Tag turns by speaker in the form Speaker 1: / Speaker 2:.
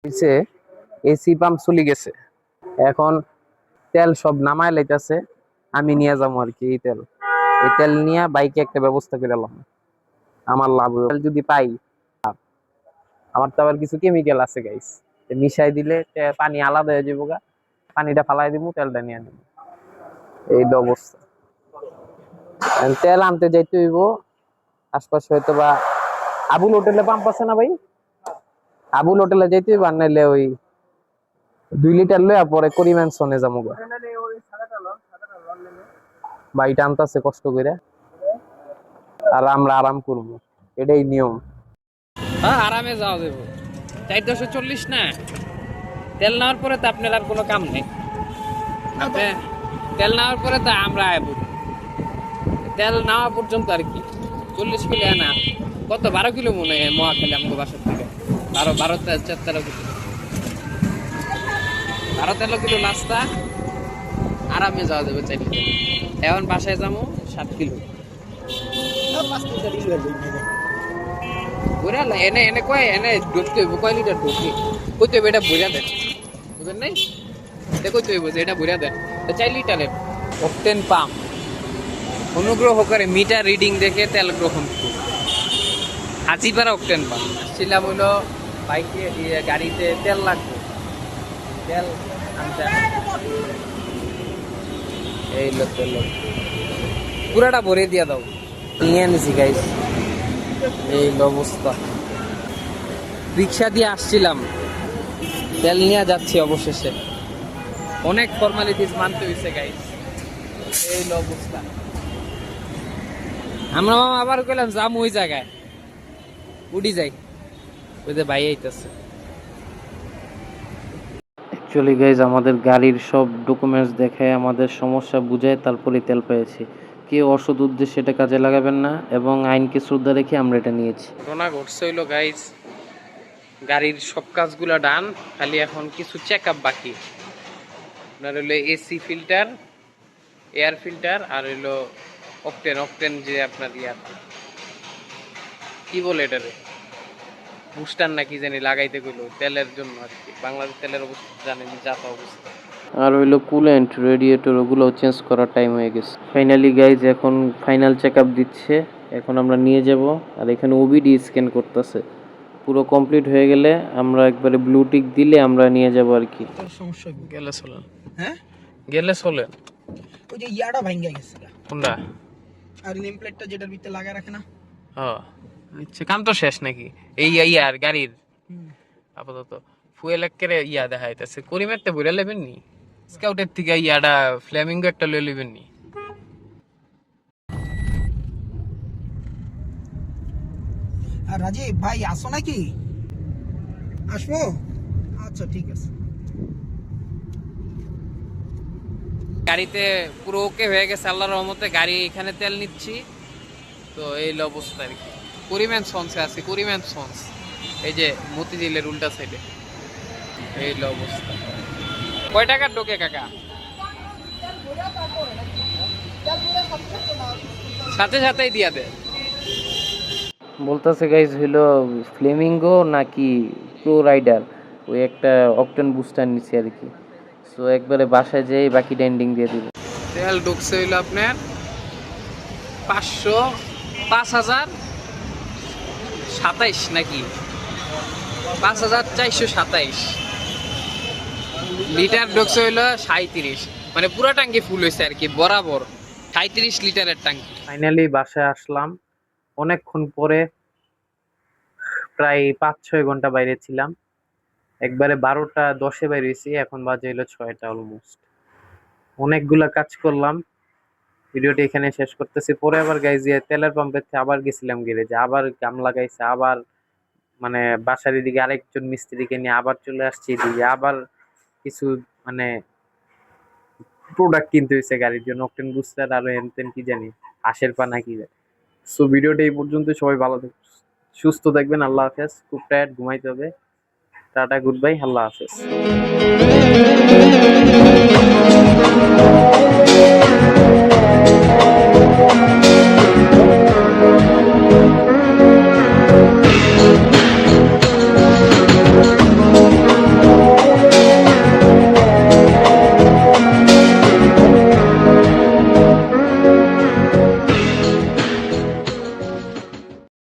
Speaker 1: নিচে AC pump চলে গেছে, এখন তেল সব নামায় লাইতেছে, আমি নিয়ে যাবো আর কি। এই তেল নিয়ে বাইকে একটা ব্যবস্থা করে এলাম, আমার লাভ যদি পাই। আমার তো আবার কিছু কেমিক্যাল আছে গাইস, মিশাই দিলে পানি আলাদা হয়ে যাবো গা, পানিটা ফালাই দিব, তেলটা নিয়ে নিব, এই অবস্থা। তেল আনতে যাইতে হইব আশপাশে, হয়তো বা আবুল হোটেলে পাম্প আছে না ভাই, আবুল হোটেলে যাইতে হইব, আর নাইলে ওই 2 লিটার লইয়া পরে করিমেনসনে যাবো গা। ভাই টানতাছে কষ্ট করে, আর আমরা আরাম করবো, এটাই নিয়ম।
Speaker 2: হ্যাঁ আরামে যাওয়া যাবো। 440 না, তেল নেওয়ার পরে তো আপনার আর কোনো কাম নেই। তেল নেওয়ার পরে তো আমরা আইব, তেল নেওয়া পর্যন্ত আর কি 40 কিলো না, কত 12 কিলো মনে হয় মহাখালী আমাকে বাসার থেকে, 13 কিলো, 13 কিলো রাস্তা আরামে যাওয়া যাবে 4 কিলো। এখন বাসায় যাবো 7 কিলো। এনে এনে কয় এনে ঢুকতে হইব, কয় লিটার ঢুকি কইতে হইব, এটা বুঝা দেন, বুঝেন নাই? এটা কইতে হইব যে এটা বুঝা দেন। 4 লিটারের অকটেন পাম্প, অনুগ্রহ করে মিটার রিডিং দেখে তেল গ্রহণ করুন। হাজিপাড়া অকটেন পাম্প ছিলাম, হইলো বাইকে গাড়িতে তেল লাগবে, তেল আনতে এই লোক তেল পুরাটা ভরে দিয়া দাও, নিয়ে নিছি গাইস। এই অবস্থা, রিক্সা দিয়ে আসছিলাম, তেল নিয়ে যাচ্ছি অবশেষে। অনেক ফর্মালিটিস মানতে হয়েছে গাইস, এই অবস্থা। আমরা আবার কইলাম যাম ওই জায়গায়, উঠি যাই, ওই যে ভাই আইতাছে।
Speaker 1: অ্যাকচুয়ালি গাইজ আমাদের গাড়ির সব ডকুমেন্টস দেখে আমাদের সমস্যা বুঝায় তারপরে তেল পেয়েছি। কেউ অসৎ উদ্দেশ্যে এটা কাজে লাগাবেন না, এবং আইনকে শ্রদ্ধা রেখে আমরা এটা নিয়েছি।
Speaker 2: ঘটনা ঘটছে হইলো গাইজ, গাড়ির সব কাজগুলা ডান, খালি এখন কিছু চেক আপ বাকি। আপনার হইলো এসি ফিল্টার, এয়ার ফিল্টার, আর হইলো অকটেন যে আপনার কি বলে এটারে, বুস্টার নাকি জানি লাগাইতে গেলো তেলের জন্য আর কি। বাংলাদেশ তেলের অবস্থা জানেন যা তা অবস্থা।
Speaker 1: আর হইলো কুলেন্ট, রেডিয়েটর, ওগুলো চেঞ্জ করার টাইম হয়ে গেছে। ফাইনালি গাইজ এখন ফাইনাল চেক আপ দিচ্ছে, এখন আমরা নিয়ে যাব। আর এখানে ওবিডি স্ক্যান করতেছে, পুরো কমপ্লিট হয়ে গেলে আমরা একবারে ব্লু টিক দিলে আমরা নিয়ে যাব আর কি।
Speaker 2: সমস্যা গেলে চলেন, হ্যাঁ গেলে চলেন।
Speaker 3: ওই যে ইয়াটা ভাঙ্গা গেছে
Speaker 2: কোনটা?
Speaker 3: আর নেম প্লেটটা যেটার ভিতরে লাগা রাখে না।
Speaker 2: হ্যাঁ আচ্ছা, কাম তো শেষ নাকি এই আর গাড়ির? আপাতত ফুয়েল একেরে দেখা যাইতেছে, করিমেরটা বইরা লেবেন নি, স্কাউটের থেকে ইয়াটা ফ্ল্যামিঙ্গো একটা লয়ে লেবেন নি।
Speaker 3: আর রাজীব ভাই আসো নাকি? আসবো, আচ্ছা ঠিক আছে।
Speaker 2: গাড়িতে পুরো ওকে হয়ে গেছে আল্লাহর রহমতে, গাড়ি এখানে তেল নিচ্ছি। তো এই অবস্থা আর কি। করিমেন সন্সে আছে, করিমেন সন্স, এই যে মতিঝিলের উল্টা সাইডে, এই অবস্থা। কয় টাকার ঢোকে কাকা? সাথে সাথেই দিয়া দেয়।
Speaker 1: বলতেছে গাইজ হইলো ফ্লেমিঙ্গো নাকি প্রো রাইডার, ওই একটা অকটেন বুস্টার নিছি আর কি। সো একবারে বাসায় যেয়ে বাকি ডেন্ডিং দিয়ে দিব।
Speaker 2: তেল ঢুকছে হইলো আপনার 5,027 নাকি 5,427 লিটার ঢুকছে হইলো 37, মানে পুরো ট্যাঙ্কি ফুল হয়েছে আর কি, বরাবর 37 লিটারের ট্যাঙ্কি।
Speaker 1: ফাইনালি বাসায় আসলাম অনেকক্ষণ পরে, প্রায় 5-6 ঘন্টা বাইরে ছিলাম, একবারে 12টা 10-এ বাইরে হয়েছি, এখন বাজে হলো 6টা অলমোস্ট। অনেকগুলা কাজ করলাম, ভিডিওটি এখানে শেষ করতেছি। পরে আবার গাইজ তেলের পাম্পের আবার গেছিলাম গ্যারেজে, আবার গাম লাগাইছে, আবার মানে বাসার এদিকে আরেকজন মিস্ত্রিকে নিয়ে আবার চলে আসছি এদিকে, আবার কিছু মানে প্রোডাক্ট কিনতে হয়েছে গাড়ির জন্য, অকটেন বুস্টার আরো এনতেন কি জানি, হাঁসের পা নাকি। সো ভিডিওটা এই পর্যন্ত, সবাই ভালো থাকবেন, সুস্থ থাকবেন, আল্লাহ হাফেজ। খুব টায়ার্ড, ঘুমাইতে হবে, টাটা, গুড বাই, আল্লাহ হাফেজ।